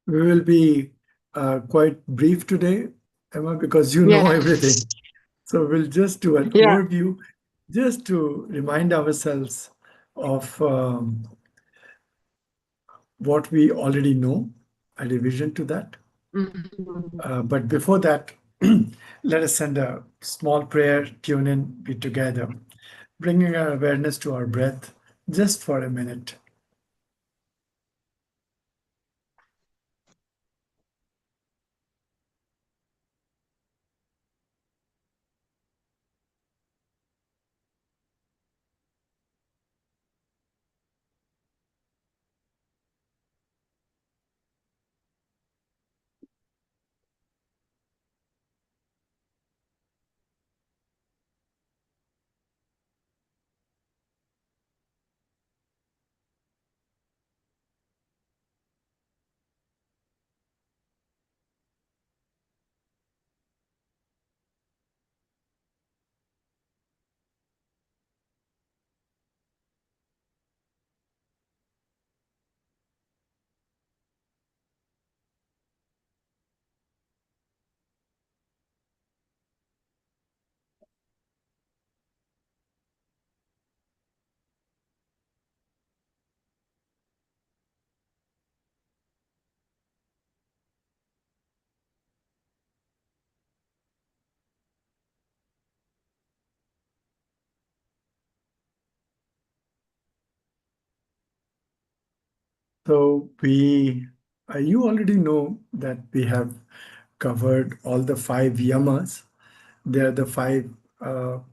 We will be quite brief today, Emma, because you know Yeah, everything. So we'll just do an yeah. overview, just to remind ourselves of what we already know, a revision to that. Mhm. But before that, let us send a small prayer, tune in, be together, bringing our awareness to our breath just for a minute. So you already know that we have covered all the five yamas. They are the five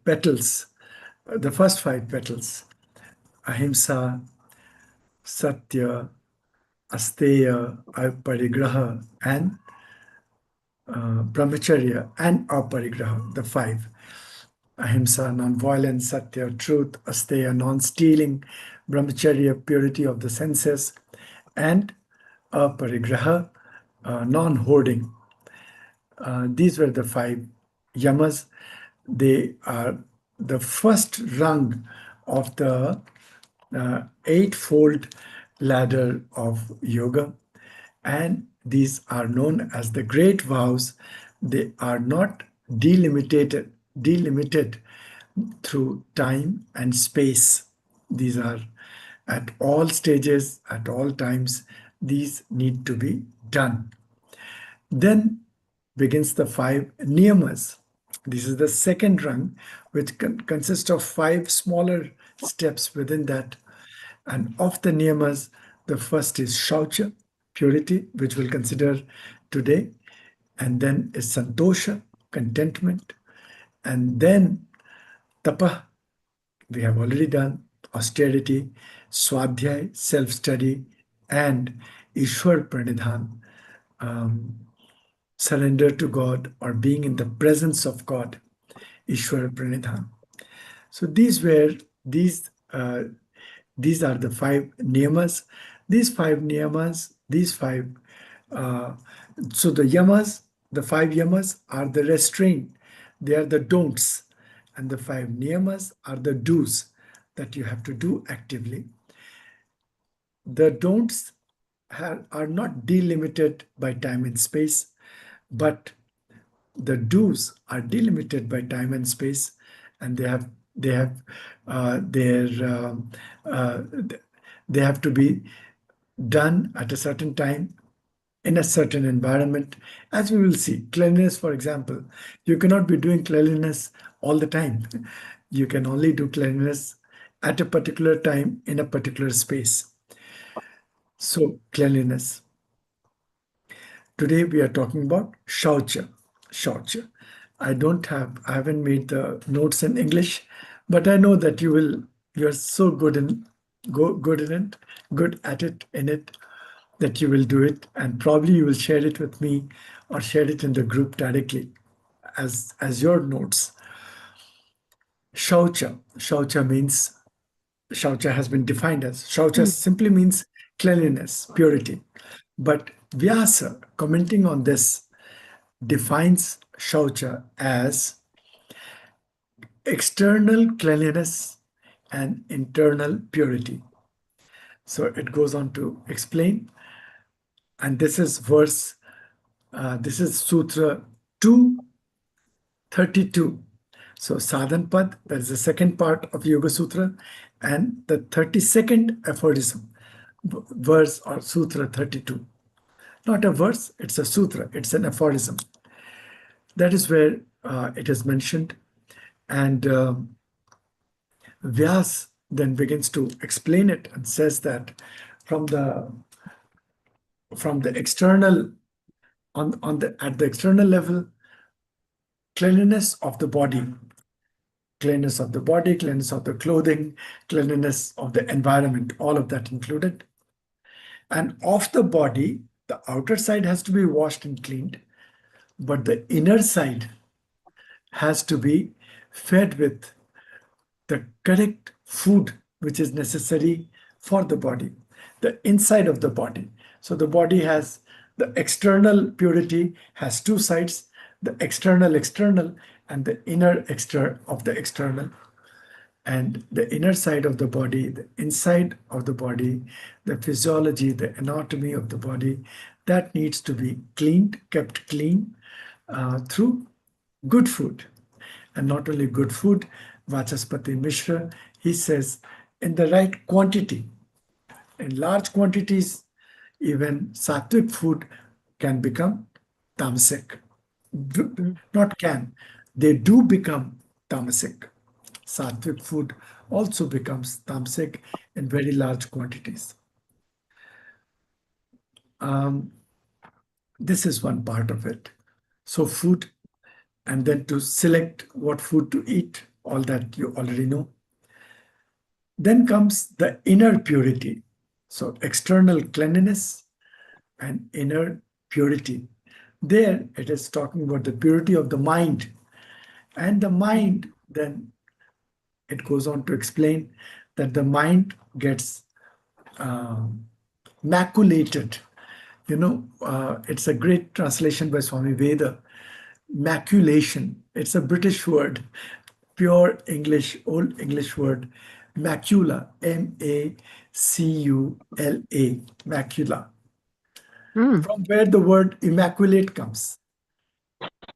petals, the first five petals: ahimsa, satya, asteya, aparigraha, and brahmacharya and aparigraha. The five: ahimsa, non-violence; satya, truth; asteya, non-stealing; brahmacharya, purity of the senses; and aparigraha, non-hoarding. These were the five yamas. They are the first rung of the eightfold ladder of yoga, and these are known as the great vows. They are not delimited through time and space. These are at all stages, at all times. These need to be done. Then begins the five niyamas. This is the second rung, which consists of five smaller steps within that. And of the niyamas, the first is Shaucha, purity, which we'll consider today. And then is Santosha, contentment. And then Tapa, we have already done, austerity, Swadhyay, self study, and Ishwar Pranidhan, surrender to God or being in the presence of God, Ishwar Pranidhan. So these are the five niyamas. These five niyamas, these five. Uh, so the yamas, the five yamas are the restraint. They are the don'ts, and the five niyamas are the do's that you have to do actively. The don'ts are not delimited by time and space, but the do's are delimited by time and space, and they have their uh, they have to be done at a certain time in a certain environment. As we will see, cleanliness, for example, you cannot be doing cleanliness all the time. You can only do cleanliness at a particular time in a particular space. So cleanliness. Today we are talking about Shaucha. Shaucha. I haven't made the notes in English, but I know that you're so good in it, good at it, in it, that you will do it. And probably you will share it with me or share it in the group directly as your notes. Shaucha. Shaucha has been defined as, Shaucha Mm. simply means cleanliness, purity. But Vyasa, commenting on this, defines Shaucha as external cleanliness and internal purity. So it goes on to explain And this is verse, this is Sutra 232. So Sadhan Pad, that is the second part of Yoga Sutra, and the 32nd aphorism, verse or Sutra 32. Not a verse, it's a sutra, it's an aphorism. That is where it is mentioned. And Vyas then begins to explain it and says that from the external, on the at the external level, cleanliness of the body, cleanliness of the body, cleanliness of the clothing, cleanliness of the environment, all of that included. And of the body, the outer side has to be washed and cleaned, but the inner side has to be fed with the correct food which is necessary for the body, the inside of the body. So the body has the external purity, has two sides, the external, and the inner of the external. And the inner side of the body, the inside of the body, the physiology, the anatomy of the body, that needs to be cleaned, kept clean through good food. And not only good food, Vachaspati Mishra, he says, in the right quantity, in large quantities, even sattvic food can become tamasic. Mm. Not can, they do become tamasic. Sattvic food also becomes tamasic in very large quantities. Um, this is one part of it. So food, and then to select what food to eat, all that you already know. Then comes the inner purity. So external cleanliness and inner purity. There it is talking about the purity of the mind. And the mind, then it goes on to explain that the mind gets maculated. It's a great translation by Swami Veda. Maculation. It's a British word, pure English, old English word. Macula, Macula, macula, Mm. from where the word immaculate comes.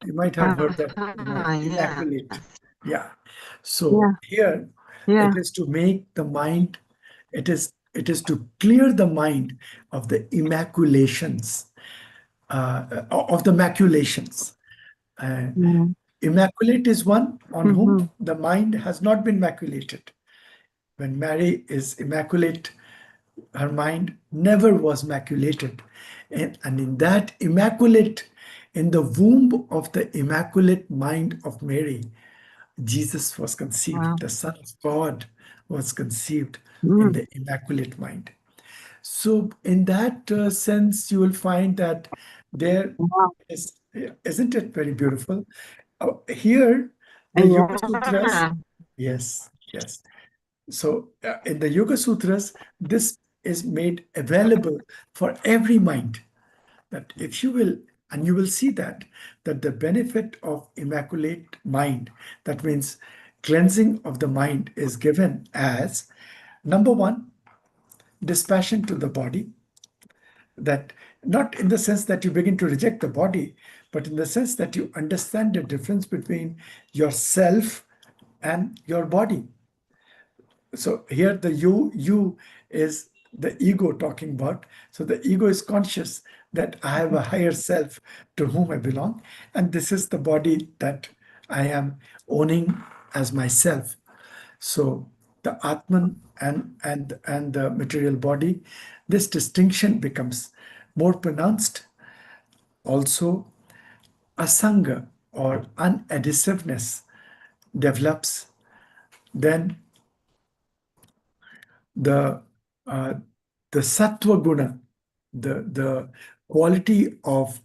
You might have heard that word, Yes. immaculate. Yeah. Yeah. So here Yeah. it is to make the mind, it is to clear the mind of the immaculations, of the maculations. Uh, Mm. Immaculate is one on whom Mhm. the mind has not been maculated. When Mary is immaculate, her mind never was maculated. And in that immaculate, in the womb of the immaculate mind of Mary, Jesus was conceived. Wow. The Son of God was conceived in Mm. the immaculate mind. So, in that sense, you will find that there Wow. is, isn't it very beautiful? Here, the Yoga Sutras, Yeah. yes, yes. So, in the Yoga Sutras, this is made available for every mind. That if you will, and you will see that the benefit of immaculate mind, that means cleansing of the mind, is given as number one, dispassion to the body. That not in the sense that you begin to reject the body, but in the sense that you understand the difference between yourself and your body. So here the you is the ego talking about. So the ego is conscious that I have a higher self to whom I belong, and this is the body that I am owning as myself. So the Atman and the material body, this distinction becomes more pronounced. Also, asanga or unadhesiveness develops. Then the uh, the sattva guna, the quality of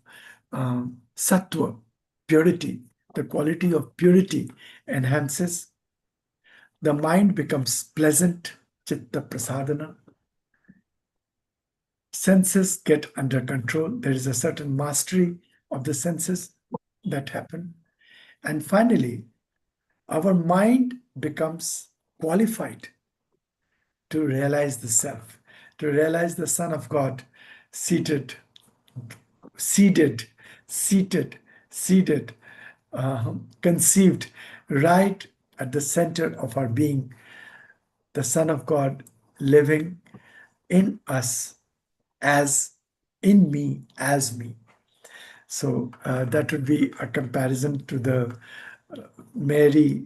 sattva, purity, the quality of purity enhances. The mind becomes pleasant, chitta prasadana. Senses get under control. There is a certain mastery of the senses that happen. And finally, our mind becomes qualified to realize the self, to realize the Son of God seated. seated, seated, seated, conceived right at the center of our being, the Son of God living in us as in me, as me. So that would be a comparison to the Mary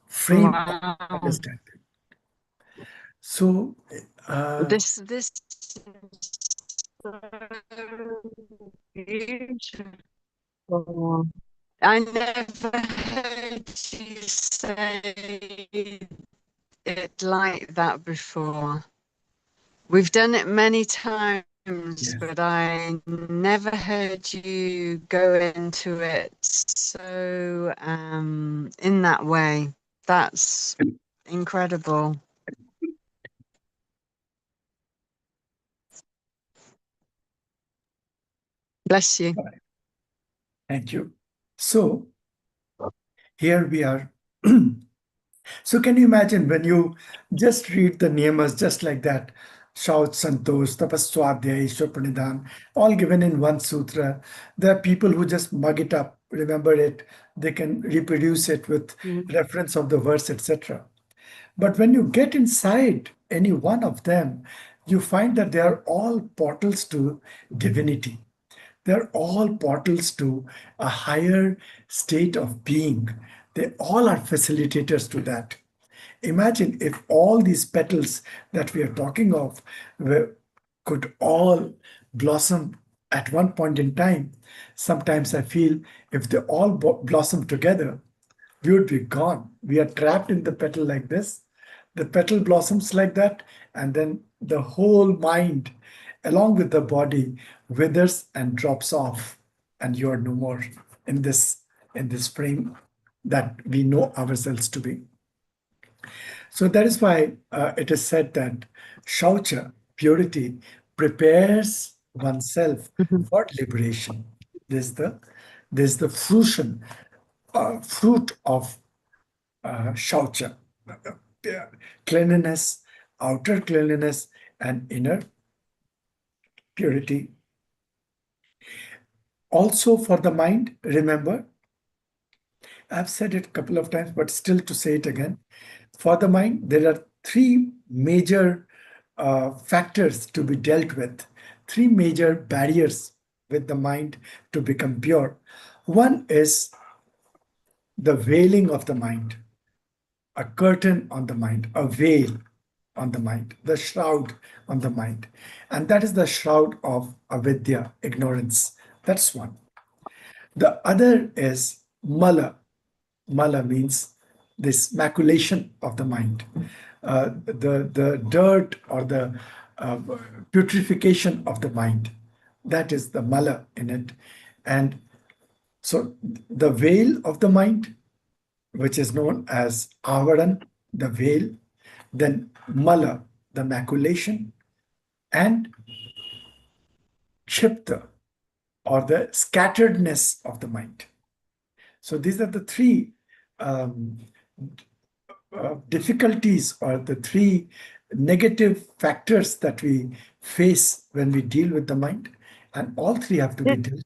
frame of Wow. understanding. So uh, This is so beautiful. I never heard you say it like that before. We've done it many times, yes, but I never heard you go into it so in that way. That's incredible. Bless you. thank you. So here we are. So can you imagine when you just read the niyamas just like that? Shaut, Santosh, Tapaswadhyay, Ishwar all given in one sutra. There are people who just mug it up, remember it, they can reproduce it with Mm. reference of the verse, etc. But when you get inside any one of them, you find that they are all portals to divinity. They're all portals to a higher state of being. They all are facilitators to that. Imagine if all these petals that we are talking of could all blossom at one point in time. Sometimes I feel if they all blossom together, we would be gone. We are trapped in the petal like this. The petal blossoms like that, and then the whole mind, along with the body, withers and drops off, and you are no more in this frame that we know ourselves to be. So that is why it is said that Shaucha, purity, prepares oneself Mhm. for liberation. There's the fruit of Shaucha, uh, cleanliness, outer cleanliness, and inner purity. Also for the mind, remember, I've said it a couple of times, but still to say it again. For the mind, there are three major factors to be dealt with, three major barriers with the mind to become pure. One is the veiling of the mind, a curtain on the mind, a veil on the mind, the shroud on the mind. And that is the shroud of avidya, ignorance. That's one. The other is mala. Mala means this maculation of the mind, the dirt or the uh, putrefaction of the mind. That is the mala in it. And so the veil of the mind, which is known as avaran, the veil, then mala, the maculation, and chipta, or the scatteredness of the mind. So these are the three um, difficulties or the three negative factors that we face when we deal with the mind, and all three have to be Did, dealt.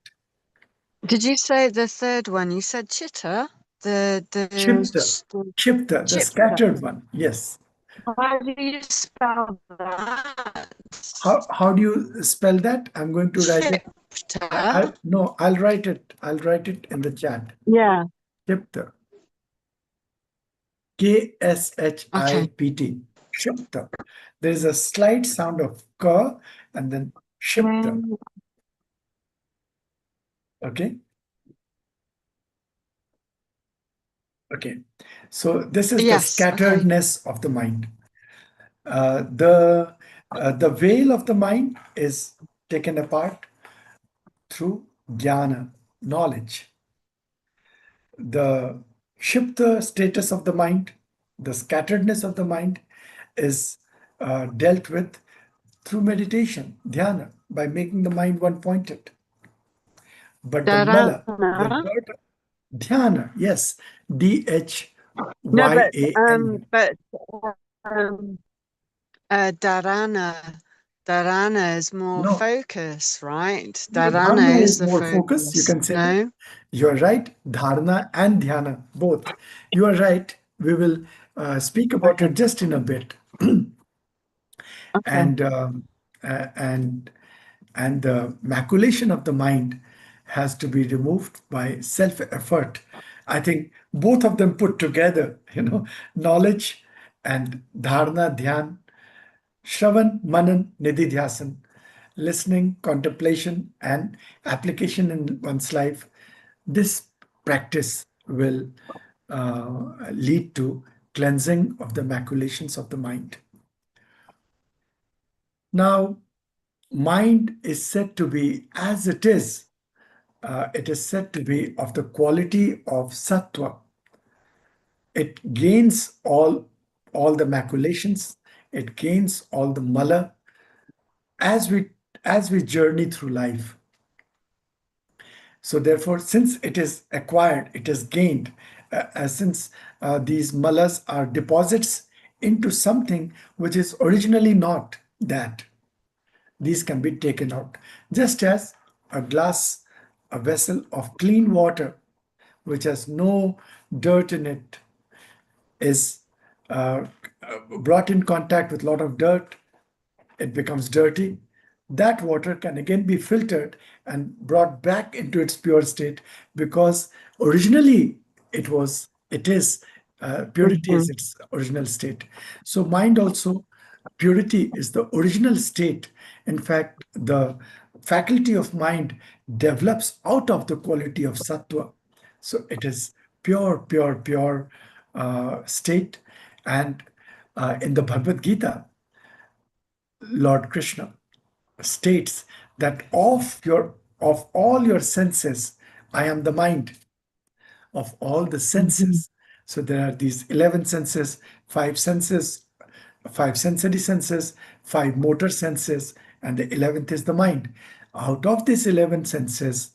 did you say the third one? You said chitta? Chipta, The chipta, the chipta. scattered one. Yes. How do you spell that? How do you spell that? I'm going to write it. Chipta. No, I'll write it. I'll write it in the chat. Yeah. Chipta. Kshipt. Shipta. There is a slight sound of ka and then shipta. Mm, Okay. Okay. So this is the yes. Okay. scatteredness of the mind. The veil of the mind is taken apart through jnana, knowledge. The shipta status of the mind, the scatteredness of the mind, is dealt with through meditation, dhyana, by making the mind one pointed. But the mala, the Dharana. dirt, dhyana, yes, No, Dhyana. but um, dharana. Dharana is more No, focus, right? no, Dharana dharana is is the more focus. You focus. can say that. No? You're right. Dharana and dhyana, both. You are right. We will speak about Okay. it just in a bit. Okay. And uh, and and the maculation of the mind has to be removed by self effort. I think both of them put together, knowledge and dharana, dhyan, shravan, manan, nididhyasan, listening, contemplation, and application in one's life. This practice will lead to cleansing of the maculations of the mind. Now, mind is said to be, as it is said to be of the quality of sattva. It gains all the maculations, it gains all the mala as we journey through life. So therefore, since it is acquired, it is gained, since these malas are deposits into something which is originally not that, these can be taken out. Just as a glass, a vessel of clean water, which has no dirt in it, is uh, brought in contact with a lot of dirt, it becomes dirty. That water can again be filtered and brought back into its pure state, because originally it is purity Hmm. is its original state. So mind also, purity is the original state. In fact, the faculty of mind develops out of the quality of sattva. So it is pure state. And in the Bhagavad Gita, Lord Krishna states that of all your senses, I am the mind of all the Hmm. senses. So there are these 11 senses, five senses, five sensory senses, five motor senses, and the 11th is the mind. Out of these 11 senses,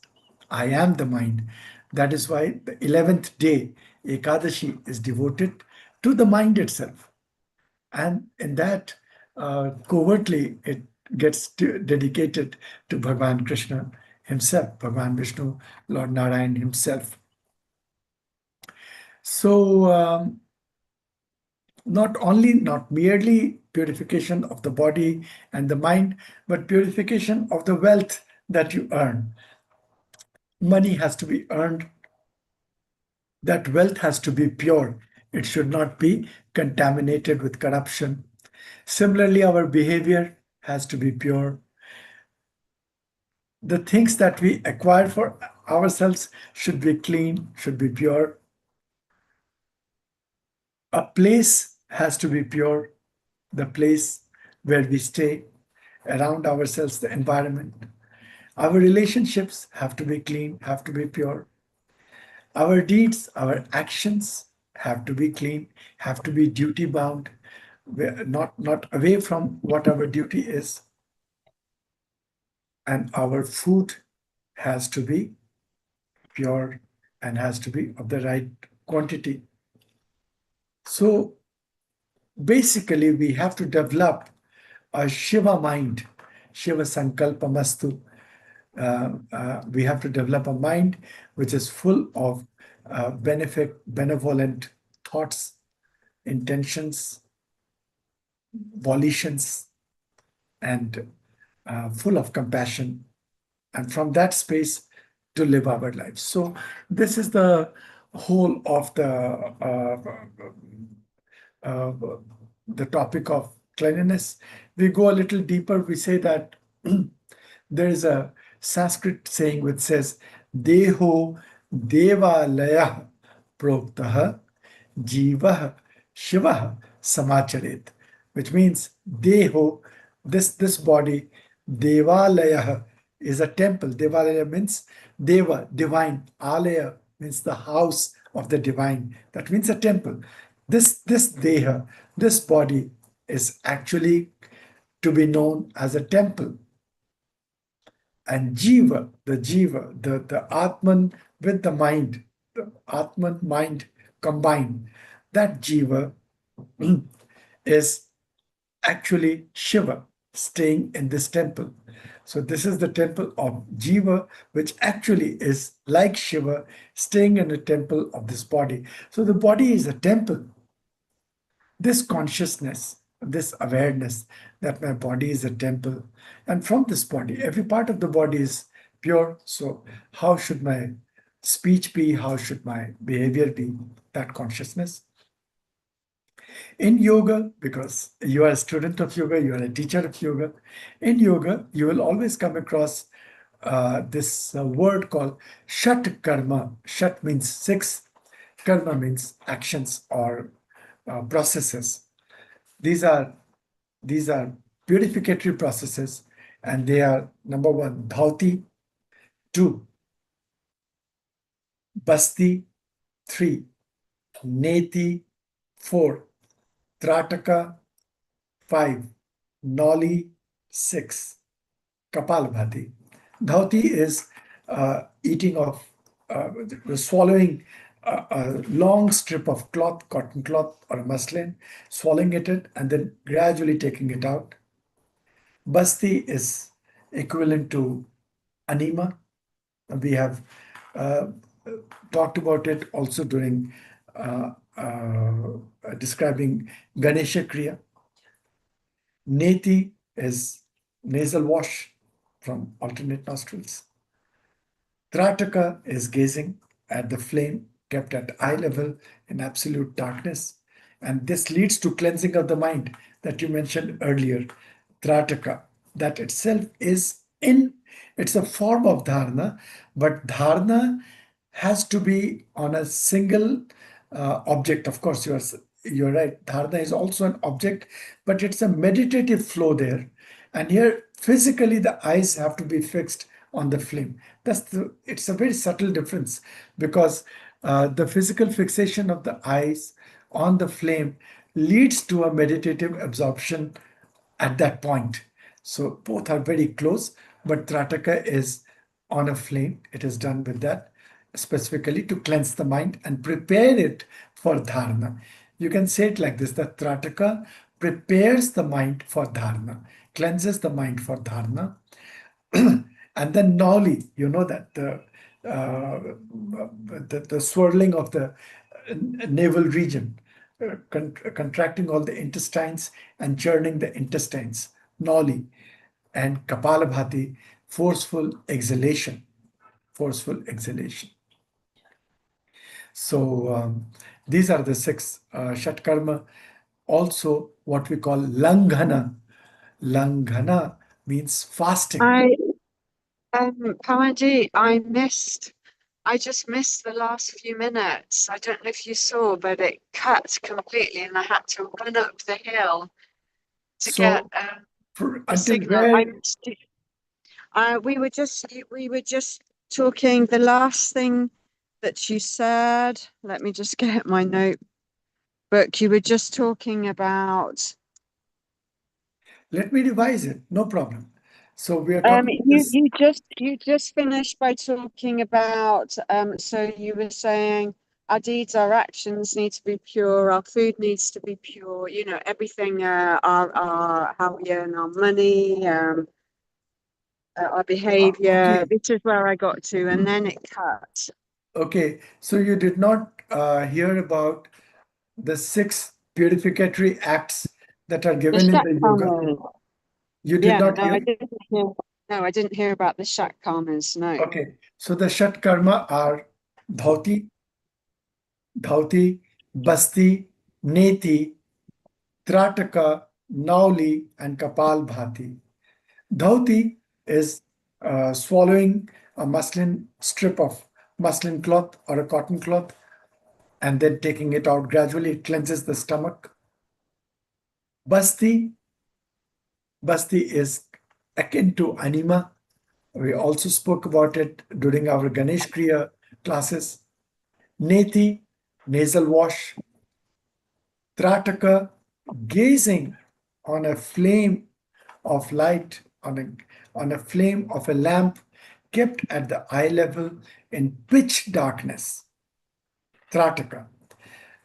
I am the mind. That is why the 11th day, Ekadashi, is devoted to the mind itself. And in that, covertly, it gets dedicated to Bhagavan Krishna himself, Bhagavan Vishnu, Lord Narayan himself. So, not merely purification of the body and the mind, but purification of the wealth that you earn. Money has to be earned. That wealth has to be pure. It should not be contaminated with corruption. Similarly, our behavior has to be pure. The things that we acquire for ourselves should be clean, should be pure. A place has to be pure, the place where we stay, around ourselves, the environment. Our relationships have to be clean, have to be pure. Our deeds, our actions have to be clean, have to be duty bound, not away from what our duty is. And our food has to be pure and has to be of the right quantity. So basically, we have to develop a Shiva mind, Shiva Sankalpamastu. We have to develop a mind which is full of benevolent thoughts, intentions, volitions, and full of compassion. And from that space, to live our lives. So, this is the whole of uh, the topic of cleanliness. We go a little deeper. We say that there is a Sanskrit saying which says, Deho Devalaya Proktaha Jiva Shiva Samacharet, which means Deho, this body, Devalaya is a temple. Devalaya means Deva, divine. Alaya means the house of the divine. That means a temple. This Deha, this body is actually to be known as a temple. And the Atman with the mind, the Atman mind combined, that Jiva is actually Shiva. staying in this temple. So this is the temple of Jiva, which actually is like Shiva, staying in a temple of this body. So the body is a temple. This consciousness, this awareness that my body is a temple, and from this body, every part of the body is pure. So how should my speech be? How should my behavior be? That consciousness. In yoga, because you are a student of yoga, you are a teacher of yoga, in yoga, you will always come across this word called Shat Karma. Shat means six, Karma means actions or processes. These are these are purificatory processes, and they are number one, Dhauti, two, Basti, three, Neti, four, Trataka, five, Noli, six, Kapalbhati. Dhauti is eating of, swallowing a long strip of cloth, cotton cloth or a muslin, swallowing it and then gradually taking it out. Basti is equivalent to anima. We have uh, talked about it also during describing Ganesha Kriya. Neti is nasal wash from alternate nostrils. Trataka is gazing at the flame kept at eye level in absolute darkness. And this leads to cleansing of the mind that you mentioned earlier. Trataka, that itself is in, it's a form of dharana, but dharana has to be on a single object. Of course, you're right. Dharana is also an object, but it's a meditative flow there. And here, physically, the eyes have to be fixed on the flame. It's a very subtle difference because the physical fixation of the eyes on the flame leads to a meditative absorption at that point. So both are very close, but Trataka is on a flame. It is done with that specifically to cleanse the mind and prepare it for dharana. You can say it like this: that Trataka prepares the mind for dharana, cleanses the mind for dharana. And then Noli, you know that the swirling of the navel region, contracting all the intestines and churning the intestines, Noli, and Kapalabhati, forceful exhalation, forceful exhalation. So these are the six Shatkarma. Also, what we call Langhana. Langhana means fasting. I Kamanji, I just missed the last few minutes. I don't know if you saw, but it cut completely and I had to run up the hill to get So the until signal. I where, missed it. We were just talking the last thing that you said. Let me just get my notebook. You were just talking about let me revise it, no problem. So we are talking you this, you just finished by talking about so you were saying our deeds, our actions need to be pure, our food needs to be pure, everything, our how we earn our money, our behavior. okay, This is where I got to, and then it cut. okay. So you did not hear about the six purificatory acts that are The given in Shak the yoga. Karmas. You did Yeah, not no, I hear? didn't hear. No, I didn't hear about the Shak Karmas. No. Okay. So the Shat Karma are Dhauti, Dhauti, Basti, Neti, Trataka, Nauli, and Kapal Bhati. Dhauti is swallowing a muslin strip of muslin cloth or a cotton cloth and then taking it out gradually. It cleanses the stomach. Basti, Basti is akin to anima. We also spoke about it during our Ganesh Kriya classes. Neti, nasal wash. Trataka, gazing on a flame of light, on a flame of a lamp kept at the eye level in pitch darkness. Trataka.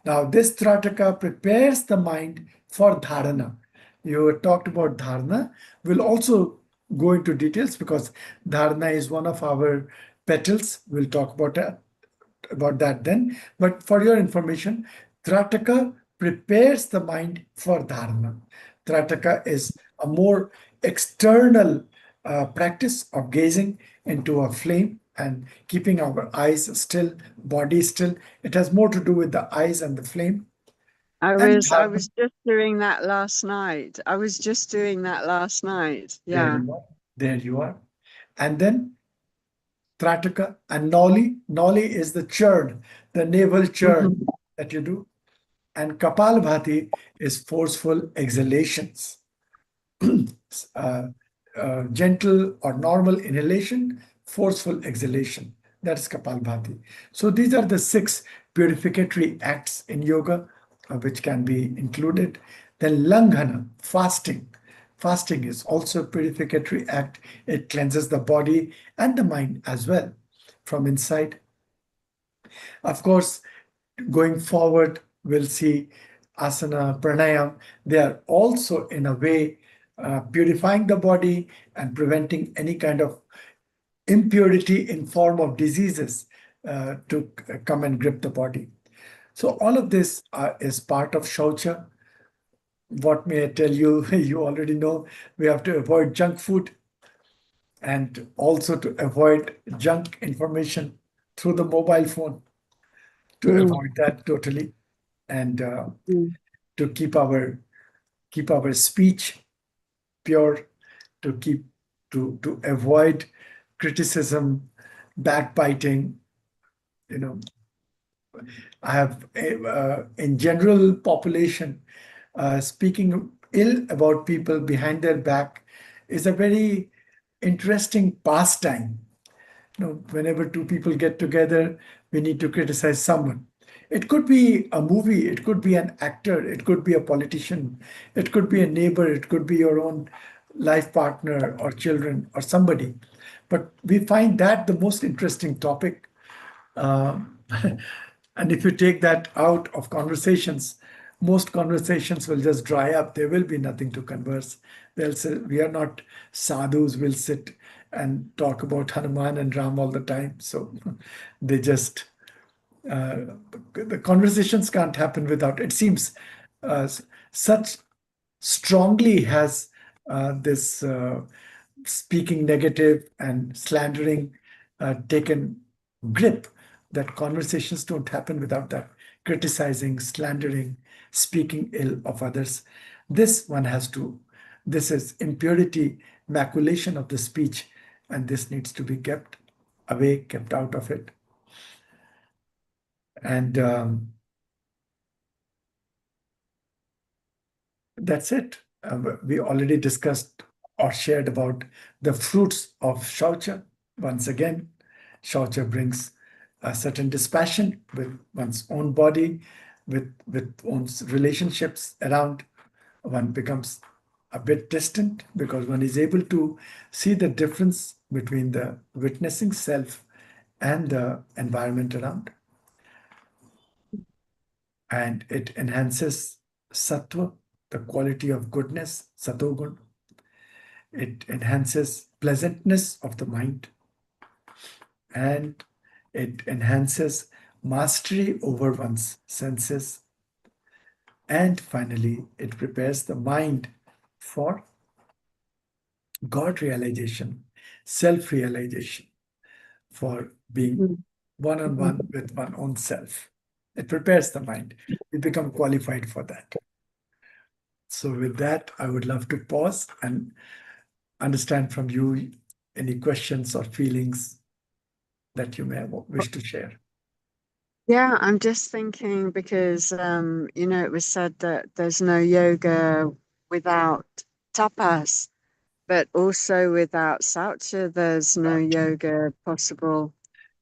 Now, this Trataka prepares the mind for dharana. You talked about dharana. We'll also go into details because dharana is one of our petals. We'll talk about that then. But for your information, Trataka prepares the mind for dharana. Trataka is a more external practice of gazing into a flame and keeping our eyes still, body still. It has more to do with the eyes and the flame. And I dharana, was just doing that last night. I was just doing that last night. there Yeah. you are. There you are. And then Trataka and Noli. Noli is the churn, the navel churn Mhm. that you do. And Kapalbhati is forceful exhalations, uh, gentle or normal inhalation, forceful exhalation. That's Kapalbhati. So these are the six purificatory acts in yoga which can be included. Then Langhana, fasting. Fasting is also a purificatory act. It cleanses the body and the mind as well from inside. Of course, going forward, we'll see asana, pranayam. They are also, in a way, purifying the body and preventing any kind of impurity in form of diseases to come and grip the body. So all of this is part of Shaucha. What may I tell you? You already know we have to avoid junk food and also to avoid junk information through the mobile phone, to Mm, avoid that totally, and mm, to keep our speech pure, to keep to avoid criticism, backbiting. You know, I have in general population speaking ill about people behind their back is a very interesting pastime. Whenever two people get together, we need to criticize someone. It could be a movie, it could be an actor, it could be a politician, it could be a neighbor, it could be your own life partner or children or somebody. But we find that the most interesting topic. Uh, and if you take that out of conversations, most conversations will just dry up. There will be nothing to converse. They'll say, we are not sadhus, will sit and talk about Hanuman and Ram all the time. So they just, uh, the conversations can't happen without, it seems, uh, such strongly has this speaking negative and slandering taken grip that conversations don't happen without that criticizing, slandering, speaking ill of others. This one has to, this is impurity, maculation of the speech, and this needs to be kept away, kept out of it. And that's it. We already discussed or shared about the fruits of Shaucha. Once again, Shaucha brings a certain dispassion with one's own body, with one's relationships around. One becomes a bit distant because one is able to see the difference between the witnessing self and the environment around. And it enhances sattva, the quality of goodness, satogun. It enhances pleasantness of the mind, and it enhances mastery over one's senses. And finally, it prepares the mind for God realization, self realization, for being mm. one on Mhm. one with one own self. It prepares the mind. We become qualified for that. So, with that, I would love to pause and understand from you any questions or feelings that you may wish to share. Yeah, I'm just thinking because it was said that there's no yoga without tapas, but also without saucha, there's no yoga possible.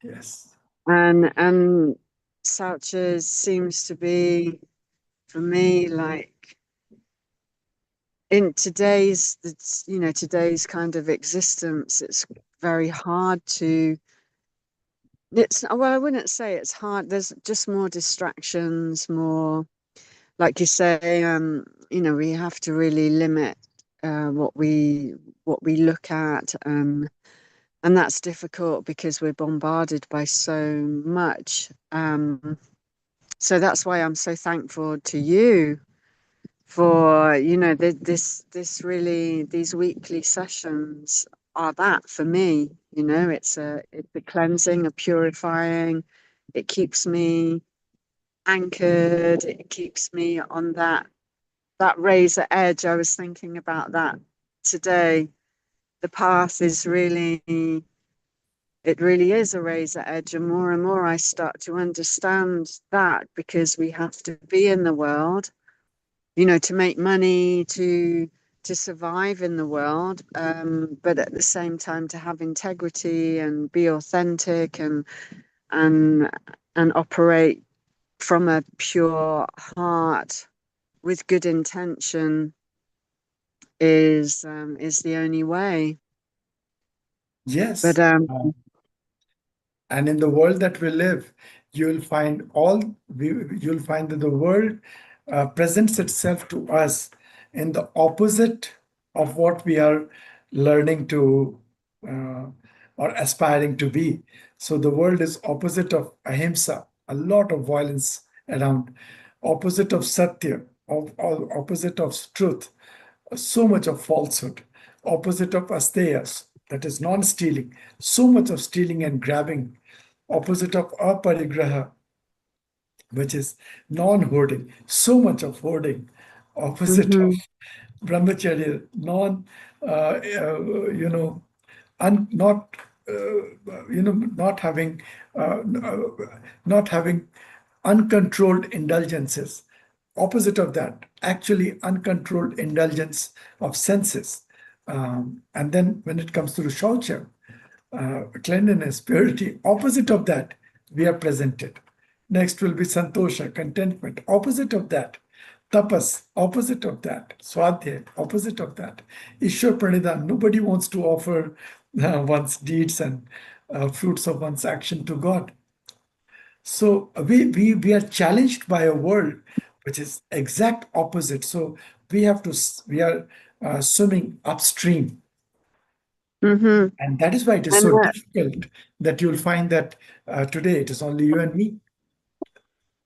Yes. And saucha seems to be for me like in today's kind of existence, it's very hard to it's well, I wouldn't say it's hard. There's just more distractions, more like you say, we have to really limit what we look at, and that's difficult because we're bombarded by so much. So that's why I'm so thankful to you for, this really, these weekly sessions are that for me. It's a cleansing, a purifying. It keeps me anchored. It keeps me on that razor edge. I was thinking about that today. The path is really, it really is a razor edge, and more I start to understand that, because we have to be in the world, to make money, to survive in the world, but at the same time to have integrity and be authentic, and and operate from a pure heart with good intention is the only way. But Yes. And in the world that we live, you'll find you'll find that the world presents itself to us in the opposite of what we are learning to uh, or aspiring to be. So the world is opposite of ahimsa, a lot of violence around, opposite of satya, opposite of truth, so much of falsehood, opposite of asteyas, that is non-stealing, so much of stealing and grabbing, opposite of aparigraha, which is non-hoarding, so much of hoarding, opposite of mhm, brahmacharya, non, you know, not, not having, not having uncontrolled indulgences. Opposite of that, actually uncontrolled indulgence of senses. And then when it comes to the Shaucha, cleanliness, purity, opposite of that, we are presented. Next will be Santosha, contentment, opposite of that. Tapas, opposite of that. Swadhyay, opposite of that. Ishwar Pranidhan, nobody wants to offer one's deeds and fruits of one's action to God. So we are challenged by a world which is exact opposite. So we are swimming upstream, mhm. and that is why it is And so difficult that you'll find that today it is only you and me.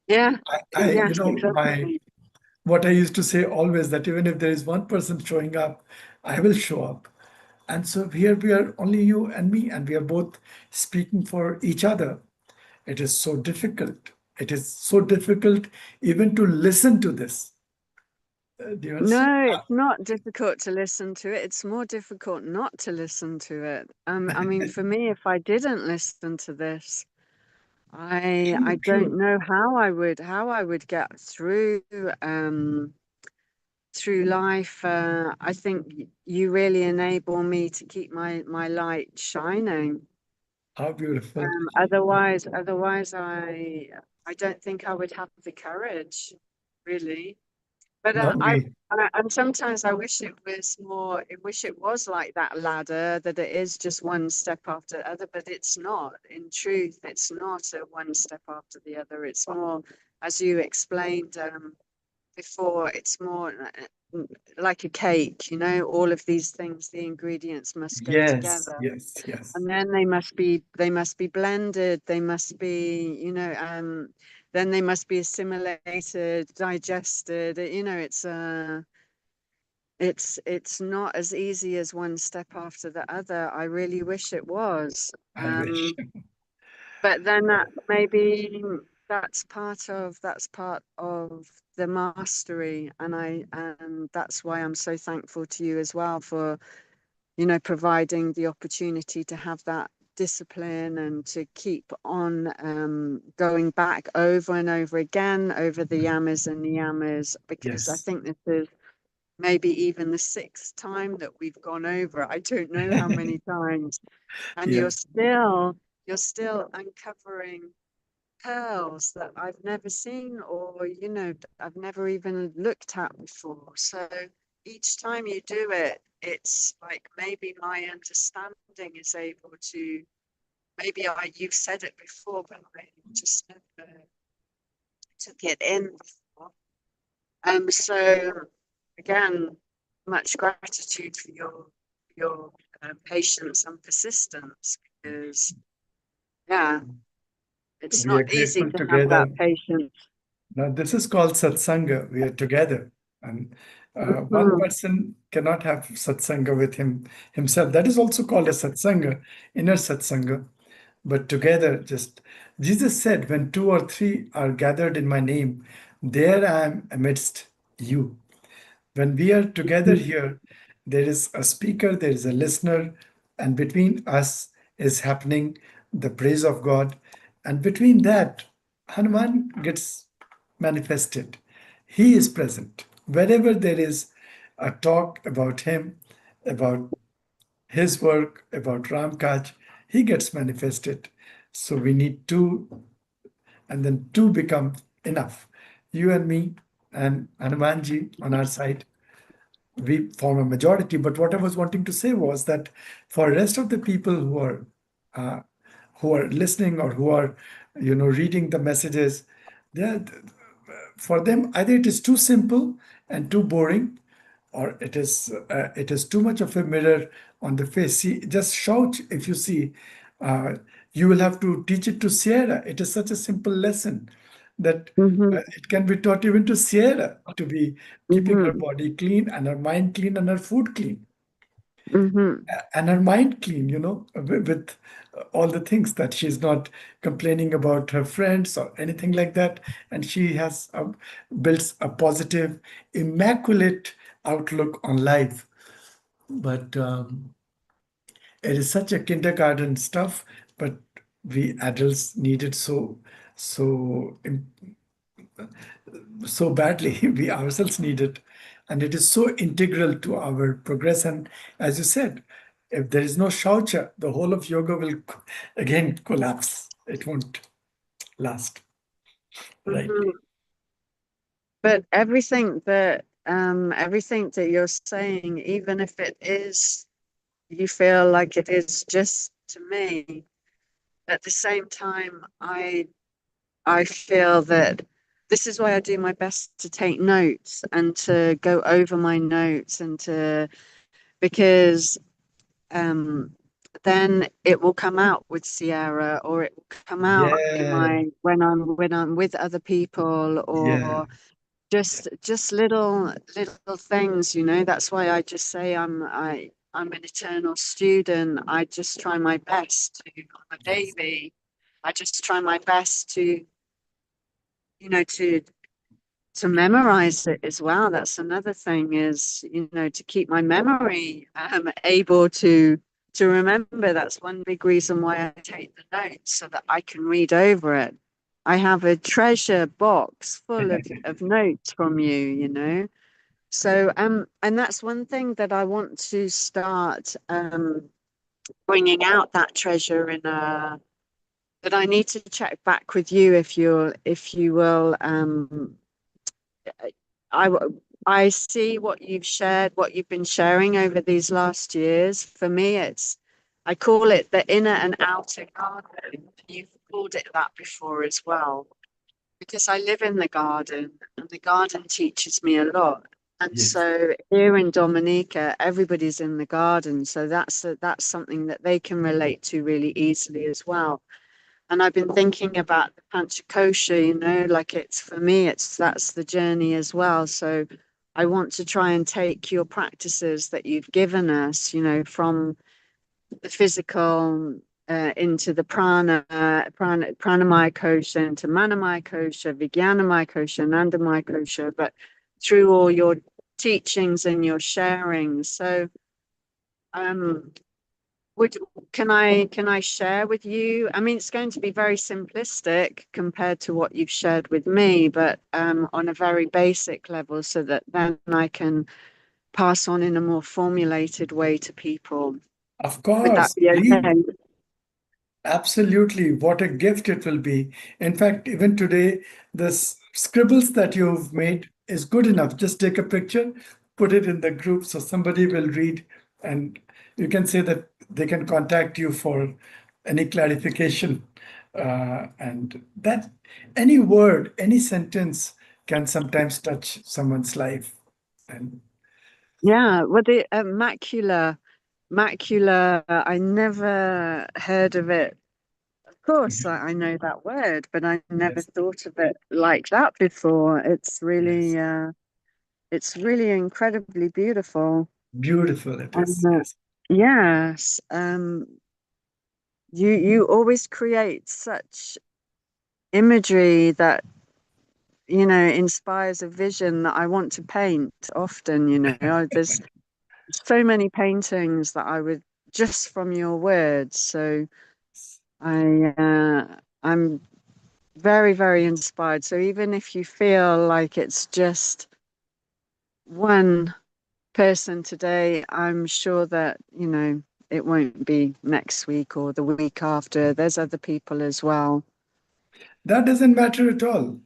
yeah, You yes, know, my exactly. what I used to say always, that even if there is one person showing up, I will show up. And so here we are only you and me, and we are both speaking for each other. It is so difficult. It is so difficult even to listen to this. Do you understand? No, it's not difficult to listen to it. It's more difficult not to listen to it. I mean, for me, if I didn't listen to this, I True, don't true. know how I would get through life. I think you really enable me to keep my light shining. How beautiful. Otherwise, I don't think I would have the courage, really. But No way. and sometimes I wish it was more. I wish it was like that ladder, that it is just one step after the other. But it's not. In truth, it's not a one step after the other. It's more, as you explained before. It's more like a cake. All of these things, the ingredients must go Yes, together, yes, yes. and then they must be blended. They must be, then they must be assimilated, digested. It's not as easy as one step after the other. I really wish it was. I wish. But then that maybe that's part of the mastery, and that's why I'm so thankful to you as well for providing the opportunity to have that discipline and to keep on going back over and over again over the yamas and niyamas, because I Yes. think this is maybe even the sixth time that we've gone over. I don't know how many times, and Yeah, you're still uncovering pearls that I've never seen, or I've never even looked at before. So each time you do it, it's like maybe my understanding is able to, maybe you've said it before, but I just never took it in before. So again, much gratitude for your patience and persistence, because yeah, it's We are not easy grateful to have that together. patience. Now, this is called satsanga. We are together. And one Mhm, person cannot have satsanga with himself. That is also called a satsanga, inner satsanga. But together, just Jesus said, when two or three are gathered in my name, there I am amidst you. When we are together mhm, here, there is a speaker, there is a listener, and between us is happening the praise of God. And between that, Hanuman gets manifested. He is present. Wherever there is a talk about him, about his work, about Ramkaj, he gets manifested. So we need two, and then two become enough. You and me and Hanumanji on our side, we form a majority. But what I was wanting to say was that for rest of the people uh, who are listening or who are, reading the messages, they are, for them either it is too simple and too boring, or it is too much of a mirror on the face. See, just shout if you see. Uh, you will have to teach it to Sierra. It is such a simple lesson that mhm, it can be taught even to Sierra to be keeping her mhm, body clean and her mind clean and her food clean mhm, and her mind clean, with all the things that she's not complaining about her friends or anything like that. And she has built a positive, immaculate outlook on life. But it is such a kindergarten stuff, but we adults need it so badly. We ourselves need it. And it is so integral to our progress. And as you said, if there is no Shaucha, the whole of yoga will again collapse. It won't last. Right. mhm. But everything that you're saying, even if it is, you feel like it is just to me, at the same time, I feel that this is why I do my best to take notes and to go over my notes and to, because um, then it will come out with Sierra, or it will come out in Yeah. my when I'm with other people, Yeah. or just little things, that's why I just say I'm an eternal student. I just try my best to, I'm a Yes. baby. I just try my best to, you know to to memorize it as well. That's another thing, is, to keep my memory able to remember. That's one big reason why I take the notes, so that I can read over it. I have a treasure box full of notes from you. So and that's one thing that I want to start bringing out, that treasure in a that I need to check back with you, if you will. I I see what you've shared, what you've been sharing over these last years. For me, I call it the inner and outer garden. You've called it that before as well, because I live in the garden, and the garden teaches me a lot. And Yes. so here in Dominica, everybody's in the garden, so that's something that they can relate to really easily as well. And I've been thinking about the Panchakosha, like, it's, for me, that's the journey as well. So I want to try and take your practices that you've given us, from the physical into the pranamaya kosha, into manamaya kosha, vijnanamaya kosha, anandamaya kosha, but through all your teachings and your sharing. So um, would can I share with you? I mean, it's going to be very simplistic compared to what you've shared with me, but on a very basic level, so that then I can pass on in a more formulated way to people. Of Would that course. be Please. okay? Absolutely. What a gift it will be. In fact, even today, the scribbles that you've made is good enough. Just take a picture, put it in the group so somebody will read, and you can say that they can contact you for any clarification. And that any word, any sentence can sometimes touch someone's life. And Yeah, well, the macula, I never heard of it. Of course, I know that word, but I never Yes, thought of it like that before. yes. It's really incredibly beautiful. Beautiful it And is. Yes. yes, you always create such imagery that, inspires a vision that I want to paint often, There's so many paintings that I would just from your words. So I'm very, very inspired. So even if you feel like it's just one person today, I'm sure that, it won't be next week or the week after. There's other people as well. That doesn't matter at all.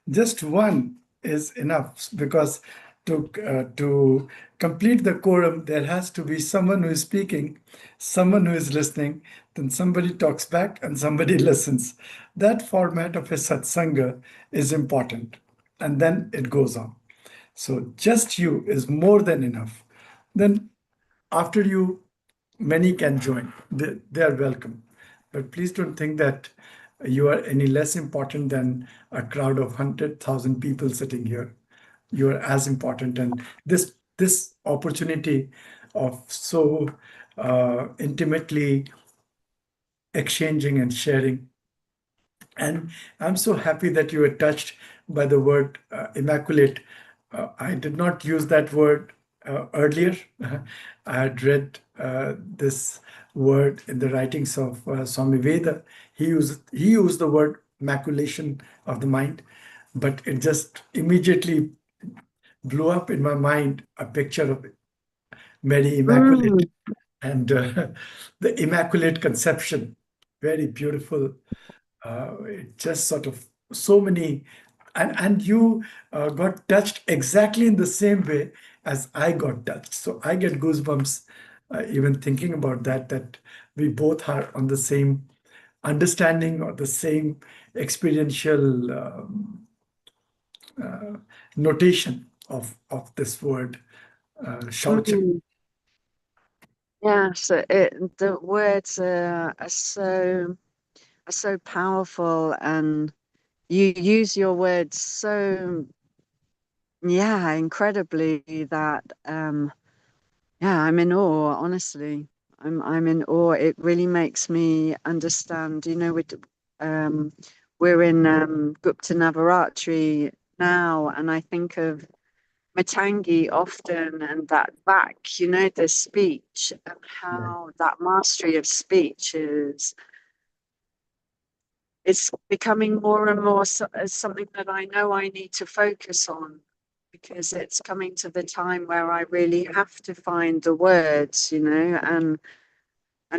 Just one is enough because to complete the quorum, there has to be someone who is speaking, someone who is listening, then somebody talks back and somebody listens. That format of a satsanga is important, and then it goes on. So just you is more than enough. Then after you, many can join. They are welcome. But please don't think that you are any less important than a crowd of 100,000 people sitting here. You are as important. And this opportunity of so intimately exchanging and sharing, and I'm so happy that you were touched by the word immaculate. I did not use that word earlier. I had read this word in the writings of Swami Veda. He used the word maculation of the mind, but it just immediately blew up in my mind a picture of Mary Immaculate Mm, and the Immaculate Conception. Very beautiful, it just sort of so many, and you got touched exactly in the same way as I got touched. So I get goosebumps even thinking about that we both are on the same understanding or the same experiential notation of this word, Shaucha. mm. Yeah, so the words are so powerful, and you use your words so, yeah, incredibly that yeah, I'm in awe, honestly. I'm in awe. It really makes me understand, um we're in Gupta Navaratri now, and I think of Matangi often, and that back, the speech, and Yeah. how that mastery of speech is becoming more and more as something that I know I need to focus on, because it's coming to the time where I really have to find the words, and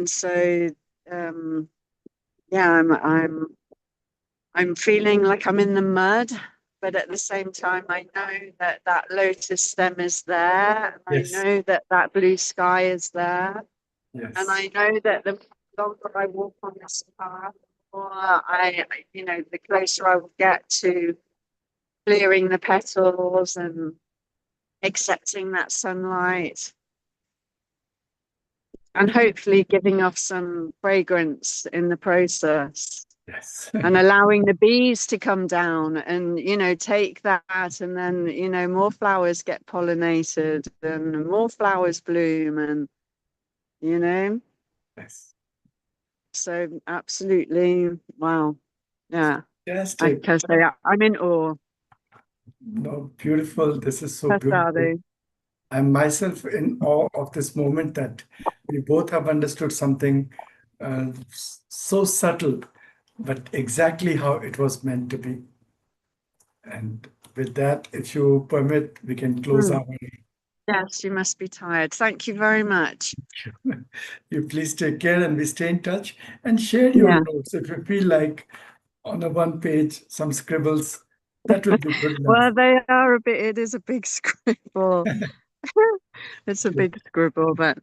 so um, yeah, I'm feeling like I'm in the mud, but at the same time, I know that that lotus stem is there, and I Yes. know that that blue sky is there, and Yes. I know that the longer I walk on this path, the more the closer I will get to clearing the petals and accepting that sunlight, and hopefully giving off some fragrance in the process. Yes. And allowing the bees to come down and take that, and then more flowers get pollinated and more flowers bloom, and you know Yes. so absolutely, wow, yeah, I Fantastic. can say I'm in awe. No, beautiful. This is so beautiful. Prasadu. I'm myself in awe of this moment that we both have understood something so subtle, but exactly how it was meant to be. And with that, if you permit, we can close Hmm. our. Yes, you must be tired. Thank you very much. You please take care and we stay in touch and share your Yeah. notes. If you feel like on a one page, some scribbles, that would be good enough. Well, they are a bit, it is a big scribble. It's a big scribble, but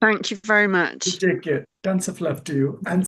thank you very You much. take care. Tons of love to you. And